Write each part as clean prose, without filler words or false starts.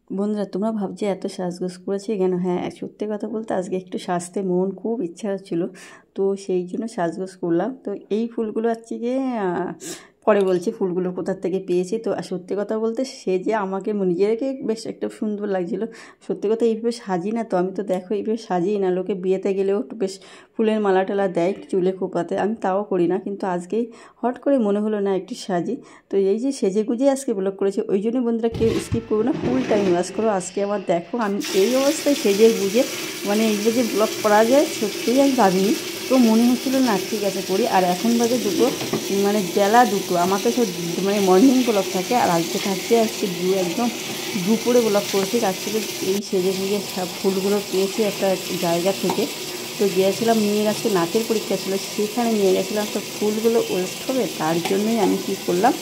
বন্ধুরা, তোমরা ভাবছো এত সাজগোজ করেছি কেন? হ্যাঁ, সত্যি কথা বলতে আজকে একটু সাজতে মন খুব ইচ্ছা হচ্ছিলো, তো সেই জন্য সাজগোজ করলাম। তো এই ফুলগুলো হচ্ছে গিয়ে পরে বলছি ফুলগুলো কোথার থেকে পেয়েছি। তো সত্যি কথা বলতে সেজে আমাকে নিজেকে বেশ একটা সুন্দর লাগছিলো। সত্যি কথা এইভাবে সাজি না, তো আমি তো দেখো এইভাবে সাজিই না। লোকে বিয়েতে গেলেও একটু বেশ ফুলের মালা টালা দেয় চুলে খোপাতে, আমি তাও করি না। কিন্তু আজকেই হট করে মনে হলো না একটু সাজি। তো এই যে সেজে গুজে আজকে ব্লগ করেছি, ওই জন্য বন্ধুরা কেউ স্কিপ করবো না, ফুল টাইম ওয়াচ করো। আজকে আবার দেখো আমি এই অবস্থায় সেজে গুজে এইগুলো যে ব্লগ করা যায় সত্যিই আমি ভাবিনি। তো মনে হচ্ছিলো না ঠিক আছে করি। আর এখন বাজে দুটো, বেলা দুটো। আমাকে তো মর্নিং ব্লগ থাকে, আর আজকে থাকছে একদম দুপুরে ব্লগ করছি। অ্যাকচুয়ালি এই সেজে গুজে ফুলগুলো পেয়েছি একটা জায়গা থেকে। তো গিয়েছিলাম নিয়ে আজকে নাচের পরীক্ষা ছিল, সেখানে নিয়ে গেছিলাম। তো ফুলগুলো ওয়েস্ট হবে, তার জন্যই আমি কী করলাম,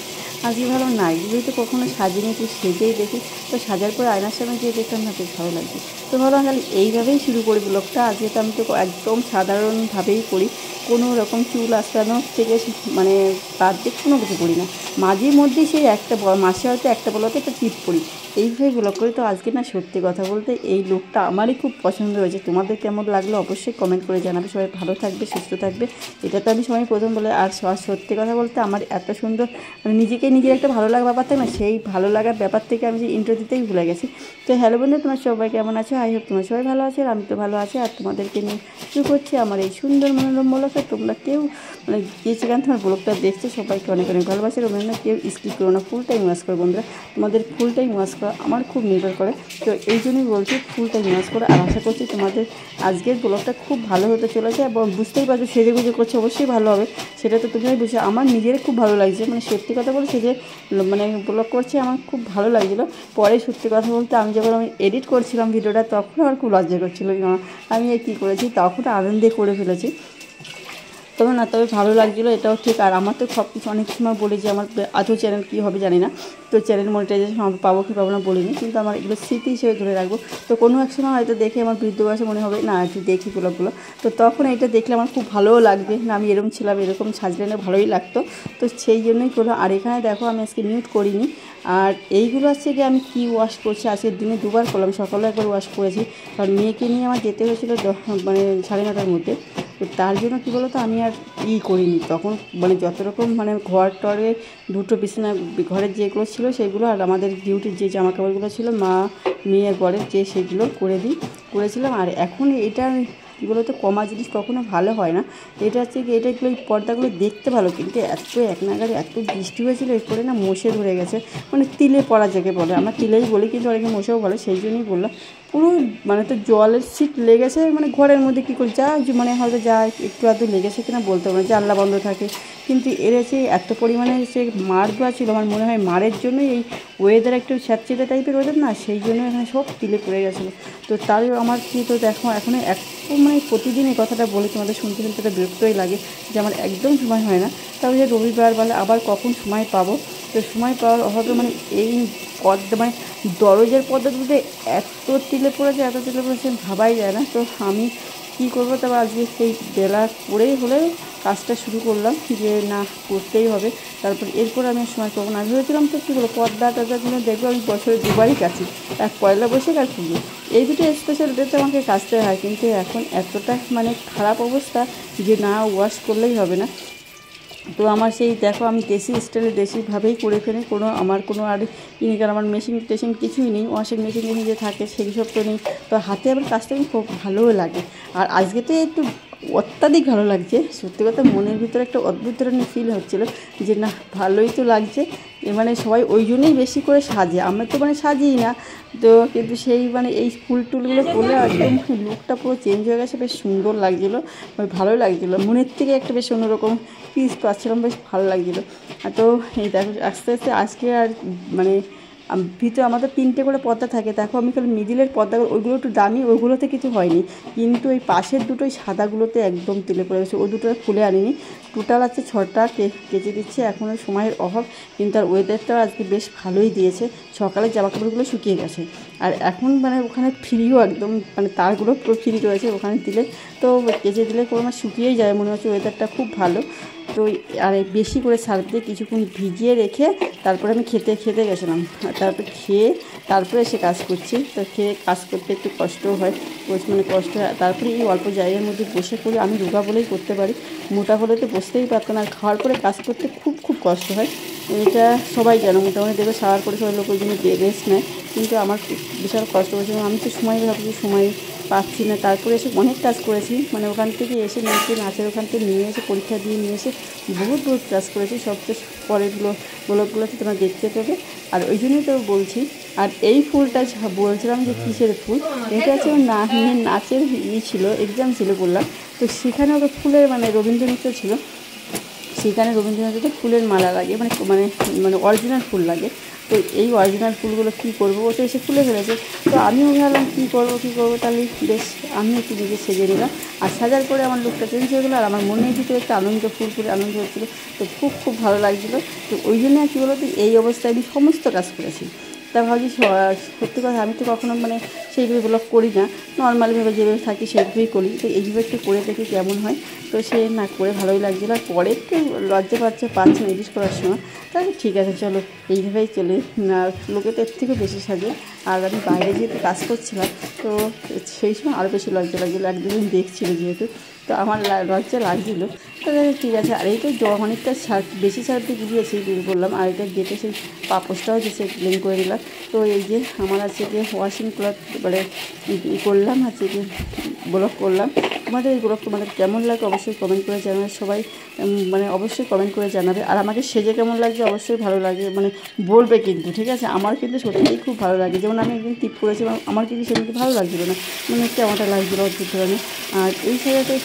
আজকে ভালো না এগুলোই তো কখনো সাজিয়ে একটু সেজেই দেখি। তো সাজার পর আয়নার সামনে গিয়ে দেখলাম না, বেশ ভালো লাগছে। তো ভাবলাম তাহলে এইভাবেই শুরু করি ব্লগটা। আজকে তো আমি তো একদম সাধারণভাবেই করি, কোনো রকম চুল আঁচড়ানো থেকে তার দিক কোনো কিছু করি না। মাঝে মধ্যেই সেই মাসে হয়তো একটা বলতে একটা টিপ করি, এইভাবে ব্লগ করি। তো আজকে না সত্যি কথা বলতে এই লুকটা আমারই খুব পছন্দ হয়েছে। তোমাদের কেমন লাগলো অবশ্যই কমেন্ট করে জানাবে। সবাই ভালো থাকবে, সুস্থ থাকবে, এটা তো আমি সবাই প্রথম বলে। আর সত্যি কথা বলতে আমার এত সুন্দর নিজের একটা ভালো লাগার ব্যাপার থাকে না, সেই ভালো লাগার ব্যাপার থেকে আমি যে ইন্ট্রো দিতেই ভুলে গেছি। তো হ্যালো বন্ধু, তোমার সবাই কেমন আছো? আই হোপ তোমার সবাই ভালো আছে, আর আমি তো ভালো আছি। আর তোমাদেরকে নিয়ে শুরু করছি আমার এই সুন্দর মনোরম ব্লগটা। তোমরা কেউ যে যেখানে তোমার ব্লগটা দেখছো সবাইকে অনেক অনেক ভালোবাসে। না কেউ স্কিপ করো না, ফুল টাইম ওয়াচ করো বন্ধুরা। তোমাদের ফুল টাইম ওয়াচ করা আমার খুব নির্ভর করে। তো এই জন্যই বলছি ফুল টাইম ওয়াচ করো। আর আশা করছি তোমাদের আজকের ব্লগটা খুব ভালো হতে চলেছে, এবং বুঝতেই পারছো সেজে গুজে করছে অবশ্যই ভালো হবে, সেটা তো তুমি বুঝছো। আমার নিজের খুব ভালো লাগছে, সত্যি কথা বলে সেজে ব্লগ করছি আমার খুব ভালো লাগছিলো। পরে সত্যি কথা বলতে আমি যখন এডিট করছিলাম ভিডিওটা, তখন আমার খুব লজ্জা করছিলো আমি কী করেছি, তখন আনন্দে করে ফেলেছি। তবে ভালো লাগছিলো, এটাও ঠিক। আর আমার তো সব কিছু অনেক সময় বলি যে আমার আদৌ চ্যানেল কী হবে জানি না, তো চ্যানেল মনিটাইজেশন পাবো কি পাবো না বলিনি, কিন্তু আমার এগুলো স্মৃতি হিসেবে ধরে রাখবো। তো কোনো এক সময় হয়তো দেখে আমার বৃদ্ধ বয়সে মনে হবে না একটু দেখি ব্লগগুলো, তো তখন এটা দেখলে আমার খুব ভালোও লাগবে না, আমি এরকম ছিলাম, এরকম সাজলে না ভালোই লাগতো। তো সেই জন্যই করলো। আর এখানে দেখো আমি আজকে মিউট করিনি। আর এইগুলো হচ্ছে গিয়ে আমি কি ওয়াশ করছি, আজকের দিনে দুবার করলাম, সকালে একবার ওয়াশ করেছি, কারণ মেয়েকে নিয়ে আমার যেতে হয়েছিলো 9:30 মধ্যে। তো তার জন্য কী বলো তো আমি আর করিনি তখন, যত রকম ঘর টরে দুটো বিছানা, ঘরের যেগুলো ছিল সেগুলো, আর আমাদের ডিউটির যে জামা কাপড়গুলো ছিল মা মেয়ের ঘরের যে সেগুলো করেছিলাম। আর এখন এটা কী বলো তো কমা জিনিস কখনো ভালো হয় না। এটা হচ্ছে কি এটাগুলো এই পর্দাগুলো দেখতে ভালো, কিন্তু এত এক নাগারে এত বৃষ্টি হয়েছিলো, এরপরে না মশে ধরে গেছে, তিলে পড়া যাকে বলে, আমরা তিলেই বলি, কিন্তু অনেকে মশেও বলে, সেই জন্যই বললাম। পুরো তো জলের সিট লেগেছে, ঘরের মধ্যে কী করে যা হয়তো যা একটু আধটু লেগেছে কিনা বলতে পারবো না, জানলা বন্ধ থাকে। কিন্তু এর হচ্ছে এত পরিমাণে সে মার দেওয়া ছিল, আমার মনে হয় মারের জন্যই এই ওয়েদার একটু স্যাঁতসেঁতে টাইপের ওয়েদার না, সেই জন্য এখানে সব তিলে পড়ে গেছিলো। তো তাই আমার কী, তো দেখো এখন এত প্রতিদিন এই কথাটা বলে তোমাদের শুনতে শুনতে তো বিরক্তই লাগে যে আমার একদম সময় হয় না। তাহলে যে রবিবার বলে আবার কখন সময় পাবো, তো সময় পাওয়ার অভাবে এই পর্দা দরজার পর্দা তুলতে এত তিলে পড়েছে, ভাবাই যায় না। তো আমি কী করবো, তবে আজকে সেই বেলা করেই হলে কাজটা শুরু করলাম, যে না করতেই হবে। তারপর এরপর আমি সময় পাবো না, ভেবেছিলাম তো কী বলো পর্দা টর্দাগুলো দেখবো আমি বছরে দুবারই কাছি, এক পয়লা বৈশাখ আর পুজো, এই দুটো স্পেশাল ডেতে আমাকে কাচতে হয়। কিন্তু এখন এতটা খারাপ অবস্থা যে না ওয়াশ করলেই হবে না। তো আমার সেই দেখো আমি দেশি স্টাইলে দেশিভাবেই করে ফেলি, আমার কোনো আর কারণ আমার মেশিন টেশিন কিছুই নেই, ওয়াশিং মেশিন যে থাকে সেই সব তো নেই। তো হাতে আবার কাজটা খুব ভালোও লাগে। আর আজকে তো একটু অত্যাধিক ভালো লাগছে, সত্যি কথা মনের ভিতরে একটা অদ্ভুত ধরনের ফিল হচ্ছিলো যে না ভালোই তো লাগছে। সবাই ওই জন্যই বেশি করে সাজে, আমরা তো সাজিই না। তো কিন্তু সেই এই ফুল টুলগুলো করলে একদম লুকটা পুরো চেঞ্জ হয়ে গেছে, বেশ সুন্দর লাগছিলো, ভালো লাগছিলো, মনের থেকে একটা বেশ অন্যরকম পিস পাচ্ছিলাম, বেশ ভালো লাগছিলো। তো এই দেখো আস্তে আস্তে আজকে আর ভিতরে আমাদের 3টে করে পর্দা থাকে, দেখো আমি খালি মিডিলের পর্দাগুলো ওইগুলো একটু দামি, ওইগুলোতে কিছু হয়নি, কিন্তু এই পাশের দুটোই সাদাগুলোতে একদম তুলে পড়ে গেছে, ওই দুটো খুলে আনিনি। টোটাল আছে 6টা কেচে দিচ্ছে, এখনও সময়ের অভাব, কিন্তু আর ওয়েদারটাও আজকে বেশ ভালোই দিয়েছে, সকালে জামাকাপড়গুলো শুকিয়ে গেছে। আর এখন ওখানে ফ্রিও একদম তারগুলো পুরো ফ্রি রয়েছে, ওখানে দিলে তো কেচে দিলে কোনো শুকিয়েই যায়, মনে হচ্ছে ওয়েদারটা খুব ভালো। তো আর বেশি করে সার্ফ দিয়ে কিছুক্ষণ ভিজিয়ে রেখে তারপরে আমি খেতে গেছিলাম। তারপরে খেয়ে তারপরে এসে কাজ করছি। তো খেয়ে কাজ করতে একটু কষ্টও হয়, মানে কষ্ট হয়। তারপরে এই অল্প জায়গার মধ্যে বসে করি, আমি রোগা বলেই করতে পারি, মোটা হলে তো বসতেই পারতো না। আর খাওয়ার পরে কাজ করতে খুব কষ্ট হয়, এটা সবাই জানো। মোটামুটি দেবে সারার পরে সবাই লোক ওই জন্য রেস্ট নেয়, কিন্তু আমার বিশাল কষ্ট হয়েছে। আমি তো ভাবছি সময় পাচ্ছি না। তারপরে এসে অনেক কাজ করেছি, মানে ওখান থেকে এসে নাচের ওখান থেকে নিয়ে এসে পরীক্ষা দিয়ে নিয়ে এসে বহুত কাজ করেছি। সবচেয়ে পরের ব্লগগুলোতে তোমরা দেখতে পাবে। আর ওই জন্যই তো বলছি। আর এই ফুলটা বলছিলাম যে কিসের ফুল, এটা হচ্ছে নাচের ছিল, এক্সাম ছিল বললাম। তো সেখানে ওকে ফুলের মানে রবীন্দ্রনৃত্য ছিল, সেখানে রবীন্দ্রনাথের ফুলের মালা লাগে, মানে মানে মানে অরিজিনাল ফুল লাগে। তো এই অরিজিনাল ফুলগুলো কী করবো, ও তো এসে ফুলে ফেলেছে। তো আমিও ভাবলাম কী করবো তাহলে বেশ আমি একটু নিজে সেজে নিলাম। আর সাজার পরে আমার লুকটা চেঞ্জ হয়ে গেলো, আর আমার মনের ভিতরে একটা ফুল আনন্দ হচ্ছিলো। তো খুব ভালো লাগছিলো। তো ওই জন্য কী বলো তো, এই অবস্থায় আমি সমস্ত কাজ করেছি। তা ভাবছি সত্যি কথা, আমি তো কখনো মানে সেইভাবে ব্লগ করি না, নর্মালভাবে যেভাবে থাকি সেইভাবেই করি। তো এইভাবে একটু করে দেখি কেমন হয়। তো সে না করে ভালোই লাগছিলো। আর পরে একটু লজ্জা পাচ্ছে না এডিট করার সময়। তাহলে ঠিক আছে চলো এইভাবেই চলে না, লোকে তো এর থেকেও বেশি সাজে। আর আমি বাইরে যেহেতু কাজ করছিলাম, তো সেই সময় আরও বেশি লজ্জা লাগছিলো, এক দুদিন দেখছিলো যেহেতু, তো আমার লজ্জা লাগছিলো। তাহলে ঠিক আছে। আর এই তো অনেকটা বেশি সার দিয়ে গুলিয়েছি বললাম। আর এটা গেটে সেই পাপোশটাও যে ক্লিন করে দিলাম। তো এই যে আমার আছে যে ওয়াশিং ক্লথ মানে করলাম, আছে যে ব্লগ করলাম। তোমাদের এই ব্লগ তোমাদের কেমন লাগে অবশ্যই কমেন্ট করে জানাবে সবাই, মানে অবশ্যই কমেন্ট করে জানাবে। আর আমাকে সেজে কেমন লাগছে অবশ্যই ভালো লাগে মানে বলবে কিন্তু, ঠিক আছে। আমার কিন্তু সত্যিই খুব ভালো লাগে। যেমন আমি একদিন টিপ করেছিলাম, আমার কিন্তু সেদিনকে ভালো লাগছিলো না, মানে কেমনটা লাগছিলো অদ্ভুত ধরনের। আর এই সাজাতে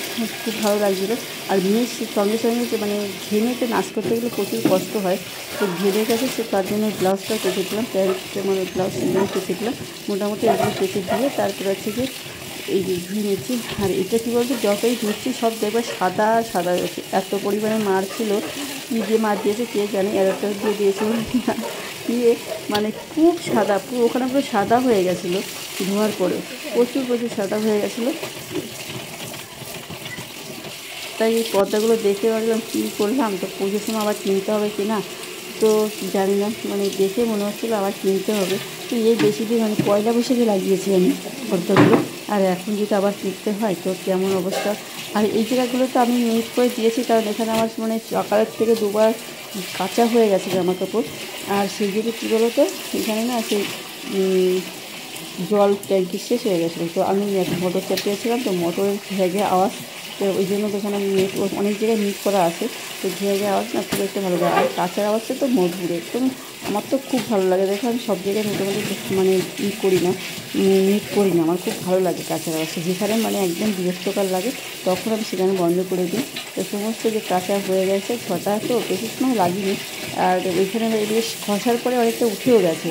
খুব ভালো লাগছিলো। আর মেয়ের সঙ্গে মানে ঘেমে তো নাচ করতে গেলে প্রচুর কষ্ট হয়। তো ঘেমে গেছে, সে তার জন্য ব্লাউজটা কেটে দিলাম, প্যান্টটা মানে ব্লাউজ কেটে দিলাম। মোটামুটি এগুলো কেটে দিয়ে তারপরে হচ্ছে যে এই যে ধুয়ে নিচ্ছি। আর এটা কী বলতো, যতই ধুচ্ছি সব দেখবে সাদা হয়েছে। এত পরিমাণে মার ছিল, কী দিয়ে মার দিয়েছে কে জানে, এরটা দিয়ে দিয়েছিল দিয়ে মানে খুব সাদা, পুরো ওখানে পুরো সাদা হয়ে গেছিলো ধোয়ার পরে, প্রচুর সাদা হয়ে গেছিলো। তাই এই পর্দাগুলো দেখে ভাবলাম কী করলাম, তো পুজোর সময় আবার কিনতে হবে কি না তো জানি না, মানে দেখে মনে হচ্ছিলো আবার কিনতে হবে। তো এই বেশি দিন মানে পয়লা বৈশাখে লাগিয়েছি আমি পর্দাগুলো, আর এখন যদি আবার কিনতে হয় তো কেমন অবস্থা। আর এই জায়গাগুলো তো আমি মিট করে দিয়েছি, কারণ এখানে আমার মানে সকালের থেকে দুবার কাঁচা হয়ে গেছে জামা কাপড়। আর সেই জন্য কী বলো তো, এখানে না সেই জল ট্যাঙ্কি শেষ হয়ে গেছিলো। তো আমি মোটর চাপিয়েছিলাম, তো মোটরের ঘেঘে আওয়াজ, তো ওই জন্য তো এখানে মিট অনেক জায়গায় মিট করা আছে, তো ঘেঘে আওয়াজ না খুব একটা ভালো লাগে। আর কাঁচার আওয়াজটা তো মধুর একদম, আমার তো খুব ভালো লাগে। দেখো আমি সব জায়গায় মোটামুটি মানে করি না, মিট করি না, আমার খুব ভালো লাগে কাঁচার আওয়াজটা। যেখানে মানে একদম বিরক্তকর লাগে তখন আমি সেখানে বন্ধ করে দিই। তো সমস্ত যে কাঁচা হয়ে গেছে, ছটা তো বেশি সময় লাগিনি। আর ওইখানে এদিকে ঘষার পরে অনেকটা উঠেও গেছে,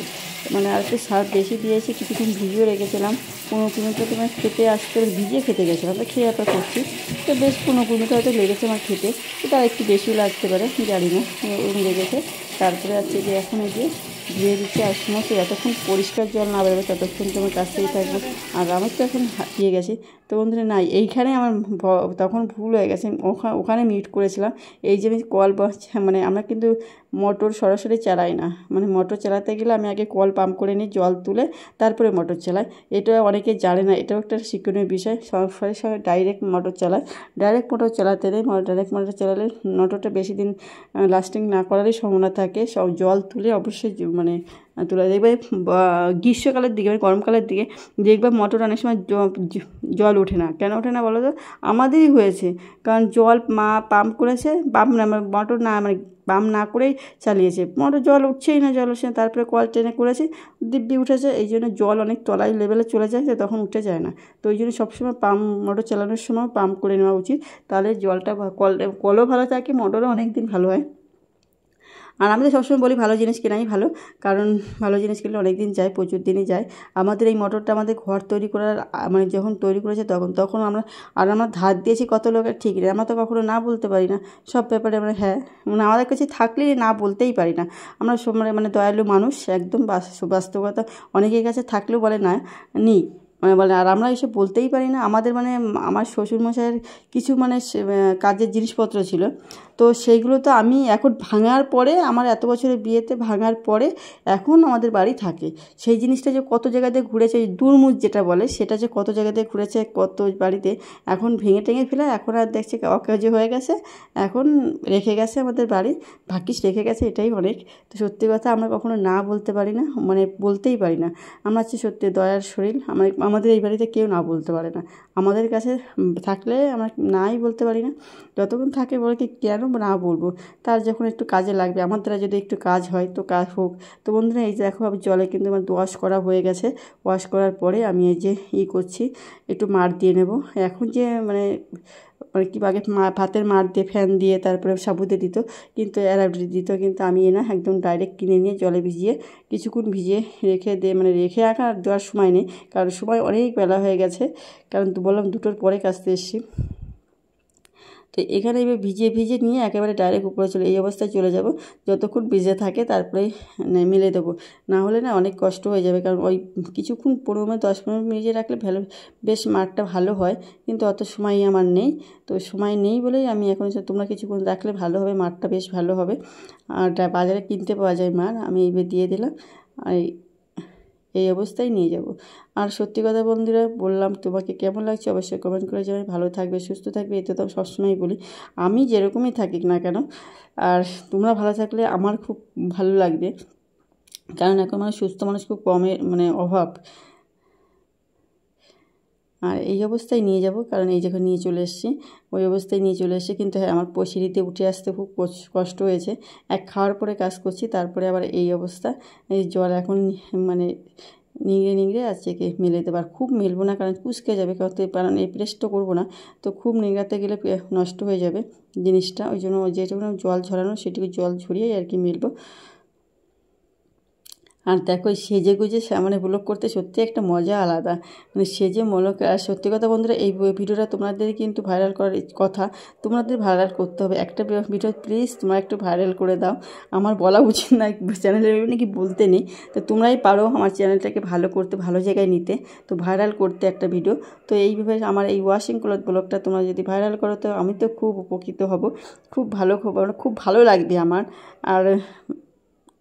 মানে আর একটু সার্ফ বেশি দিয়েছি, কিছুক্ষণ ভিজিয়ে রেখেছিলাম। 15 মিনিট তোমার খেতে আসতে ভিজিয়ে খেতে গেছিলাম, তো খেয়ে আবার করছি। তো বেশ 15 মিনিট হয়তো লেগেছে আমার খেতে, এটা একটু বেশিও লাগতে পারে জানি না, ওরকম লেগেছে। তারপরে আছে যে এখন এই যে ধুয়ে দিচ্ছি। আর সমস্ত যতক্ষণ পরিষ্কার জল না বেরোবে ততক্ষণ তোমার কাছেই থাকবো। আর আমার তো এখন হাঁপিয়ে গেছে। তো বন্ধুরা নাই, এইখানে আমার তখন ভুল হয়ে গেছে, ওখানে মিউট করেছিলাম। এই যে আমি কল মানে আমরা কিন্তু মোটর সরাসরি চালাই না, মানে মোটর চালাতে গেলে আমি আগে কল পাম্প করে নিই, জল তুলে তারপরে মোটর চালাই। এটা অনেকে জানে না, এটাও একটা শিক্ষণীয় বিষয়। সবাই ডাইরেক্ট মোটর চালায়, ডাইরেক্ট মোটর চালাতে নেই। ডাইরেক্ট মোটর চালালে মোটরটা বেশি দিন লাস্টিং না করারই সম্ভাবনা থাকে। সব জল তুলে অবশ্যই মানে তুলে দেখবে গ্রীষ্মকালের দিকে মানে গরমকালের দিকে দেখবে মোটর অনেক সময় জল ওঠে না। কেন ওঠে না বলো তো? আমাদেরই হয়েছে, কারণ জল পাম্প করেছে, পাম্প না মোটর না মানে পাম্প না করেই চালিয়েছে, মোটর জল উঠছেই না, জল উঠছে না। তারপরে কল টেনে করেছে, দিব্যি উঠেছে, এই জন্য জল অনেক তলায় লেভেলে চলে যায়, তখন উঠে যায় না। তো ওই জন্য সবসময় মোটর চালানোর সময় পাম্প করে নেওয়া উচিত, তাহলে জলটা কলও ভালো থাকে, মোটরও অনেক দিন ভালো হয়। আর আমি তো সবসময় বলি ভালো জিনিস কেনাই ভালো, কারণ ভালো জিনিস কিনলে অনেক দিন যায়, প্রচুর দিনই যায়। আমাদের এই মোটরটা আমাদের ঘর তৈরি করার মানে যখন তৈরি করেছে তখন আমরা ধার দিয়েছি কত লোকের ঠিক নেই, আমরা তো কখনো না বলতে পারি না সব ব্যাপারে। আমরা হ্যাঁ মানে আমাদের কাছে থাকলেই না বলতেই পারি না, আমরা সব মানে দয়ালু মানুষ একদম, বাস্তবতা। অনেকের কাছে থাকলেও বলে না নিই, মানে বলে, আর আমরা এসব বলতেই পারি না। আমাদের মানে আমার শ্বশুরমশাইয়ের কিছু মানে কাজের জিনিসপত্র ছিল, তো সেইগুলো তো আমি এখন ভাঙার পরে, আমার এত বছরের বিয়েতে ভাঙার পরে এখন আমাদের বাড়ি থাকে। সেই জিনিসটা যে কত জায়গাতে ঘুরেছে, দুর্মুজ যেটা বলে, সেটা যে কত জায়গাতে ঘুরেছে, কত বাড়িতে এখন ভেঙে টেঙে ফেলে, এখন আর দেখছে অকাজ হয়ে গেছে, এখন রেখে গেছে আমাদের বাড়ি। ভাগ্যিস রেখে গেছে, এটাই অনেক। তো সত্যি কথা আমরা কখনো না বলতে পারি না, মানে বলতেই পারি না। আমরা হচ্ছে সত্যি দয়ার শরীর, আমাদের এই বাড়িতে কেউ না বলতে পারে না। আমাদের কাছে থাকলে আমরা নাই বলতে পারি না। যতক্ষণ থাকে বলে কি কেন না বলবো, তার যখন একটু কাজে লাগবে, আমার দ্বারা যদি একটু কাজ হয় তো কাজ হোক। তো বন্ধুরা এই যে দেখো, আমি জলে কিন্তু আমার ওয়াশ করা হয়ে গেছে। ওয়াশ করার পরে আমি এই যে করছি, একটু মার দিয়ে নেব। এখন যে মানে কি আগে ভাতের মার দিয়ে ফ্যান দিয়ে তারপরে সাবুতে দিত, কিন্তু অ্যারাবিক দিত, কিন্তু আমি না একদম ডাইরেক্ট কিনে নিয়ে জলে ভিজিয়ে কিছুক্ষণ ভিজিয়ে রেখে মানে রেখে রাখা আর দেওয়ার সময় নেই, কারণ সময় অনেক বেলা হয়ে গেছে, কারণ তো বললাম 2টোর পরে কাচতে এসেছি। তো এখানে এবার ভিজিয়ে ভিজিয়ে নিয়ে একেবারে ডাইরেক্ট উপরে এই অবস্থায় চলে যাব। যতক্ষণ ভিজে থাকে তারপরে মেলে দেবো, না হলে না অনেক কষ্ট হয়ে যাবে, কারণ ওই কিছুক্ষণ 10-15 মিনিট ভিজিয়ে রাখলে বেশ মাঠটা ভালো হয়, কিন্তু অত সময় আমার নেই। তো সময় নেই বলেই আমি এখন, তোমরা কিছুক্ষণ রাখলে ভালো হবে, মাঠটা বেশ ভালো হবে। আর বাজারে কিনতে পাওয়া যায় মাঠ, আমি এইবার দিয়ে দিলাম, আর এই অবস্থায় নিয়ে যাব। আর সত্যি কথা বন্ধুরা, বললাম তোমাকে কেমন লাগছে অবশ্যই কমেন্ট করে জানাবে। ভালো থাকবে, সুস্থ থাকবে, এতে তো সবসময়ই বলি, আমি যেরকমই থাকি না কেন, আর তোমরা ভালো থাকলে আমার খুব ভালো লাগবে, কারণ এখন মানে সুস্থ মানুষ খুব কমের মানে অভাব। আর এই অবস্থায় নিয়ে যাব, কারণ এই যখন নিয়ে চলে এসেছি, ওই অবস্থায় নিয়ে চলে এসেছি। কিন্তু হ্যাঁ, আমার সিঁড়িতে উঠে আসতে খুব কষ্ট হয়েছে। খাওয়ার পরে কাজ করছি, তারপরে আবার এই অবস্থা। এই জল এখন মানে নিংড়ে নিংড়ে আছে কি মেলে দেবার, খুব মেলবো না কারণ কুচকে যাবে, কারণ এই প্রেসটা করবো না, তো খুব নিংড়াতে গেলে নষ্ট হয়ে যাবে জিনিসটা। ওই জন্য যেটুকু জল ঝরানো সেটুকু জল ঝরিয়েই আর কি মেলবো। আর দেখো সেজে গুজে মানে ব্লগ করতে সত্যি একটা মজা আলাদা, মানে সেজে মলক। আর সত্যি কথা বন্ধুরা, এই ভিডিওটা তোমাদের কিন্তু ভাইরাল করার কথা, তোমাদের ভাইরাল করতে হবে। একটা ভিডিও প্লিজ তোমরা একটু ভাইরাল করে দাও। আমার বলা উচিত না, চ্যানেলের নাকি বলতে নেই, তো তোমরাই পারো আমার চ্যানেলটাকে ভালো করতে, ভালো জায়গায় নিতে, তো ভাইরাল করতে একটা ভিডিও। তো এইভাবে আমার এই ওয়াশিং ক্লথ ব্লগটা তোমরা যদি ভাইরাল করো, তো আমি তো খুব উপকৃত হব, খুব ভালো খবর, খুব ভালো লাগবে আমার। আর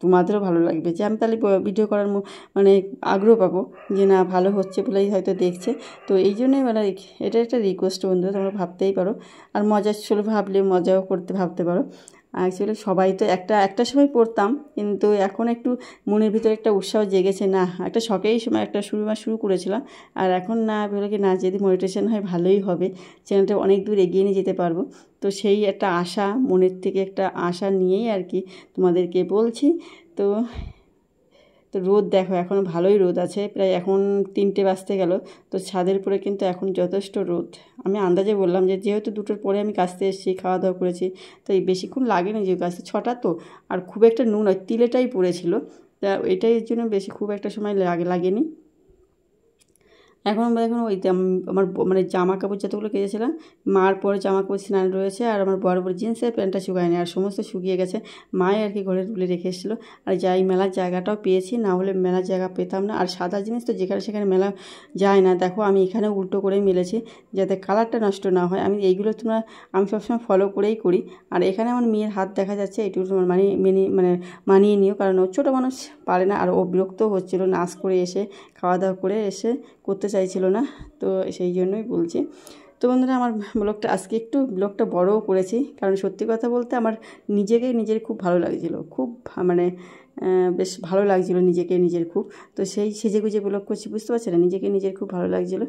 তোমাদেরও ভালো লাগবে, যে আমি তাহলে ভিডিও করার মানে আগ্রহ পাবো, যে না ভালো হচ্ছে বলেই হয়তো দেখছে। তো এই জন্যই মানে এটা একটা রিকোয়েস্ট বন্ধুরা, তোমরা ভাবতেই পারো। আর মজা ছিল ভাবলে মজাও করতে ভাবতে পারো। অ্যাকচুয়ালি সবাই তো একটা সময় পড়তাম, কিন্তু এখন একটু মনের ভিতরে একটা উৎসাহ জেগেছে, না একটা শখেই সময় একটা শুরু করেছিলাম। আর এখন না বলে কি না, যদি মনিটাইজেশন হয় ভালোই হবে, চ্যানেলটা অনেক দূর এগিয়ে নিয়ে যেতে পারবো। তো সেই একটা আশা, মনের থেকে একটা আশা নিয়েই আর কি তোমাদেরকে বলছি। তো তো রোদ দেখো, এখন ভালোই রোদ আছে, প্রায় এখন 3টে বাজতে গেল। তো ছাদের উপরে কিন্তু এখন যথেষ্ট রোদ। আমি আন্দাজে বললাম যে যেহেতু 2টোর পরে আমি কাচতে এসেছি, খাওয়া দাওয়া করেছি, তো এই বেশিক্ষণ লাগেনি যে কাজটা, 6টা তো। আর খুব একটা নুন হয়, তিলেটাই পড়েছিল, তা এটাই জন্য বেশি খুব একটা সময় লাগেনি। এখন ওই আমার মানে জামা কাপড় যতগুলো কেচেছিলাম, মার পরে জামা কাপড় স্নান রয়েছে, আর আমার বড় জিন্সের প্যান্টটা শুকায়নি, আর সমস্ত শুকিয়ে গেছে। মায়ে আর কি ঘরে তুলে রেখে এসেছিলো। আর যাই মেলার জায়গাটাও পেয়েছি, না হলে মেলার জায়গা পেতাম না। আর সাদা জিনিস তো যেখানে সেখানে মেলা যায় না, দেখো আমি এখানে উল্টো করেই মেলেছি, যাতে কালারটা নষ্ট না হয়। এইগুলো আমি সবসময় ফলো করেই করি। আর এখানে আমার মেয়ের হাত দেখা যাচ্ছে, এইটুকু তোমার মানিয়ে নিও, কারণ ও ছোটো মানুষ পারে না, আর ও বিরক্তও হচ্ছিলো, নাচ করে এসে খাওয়া দাওয়া করে এসে করতে চাইছিল না, তো সেই জন্যই বলছি। তো বন্ধুরা, আমার আজকে একটু ব্লগটা বড়ও করেছি, কারণ সত্যি কথা বলতে আমার নিজের খুব ভালো লাগছিলো, খুব মানে বেশ ভালো লাগছিলো নিজের খুব। তো সেই সেজে গুজে ব্লগ করছি, বুঝতে পারছি না, নিজের খুব ভালো লাগছিলো।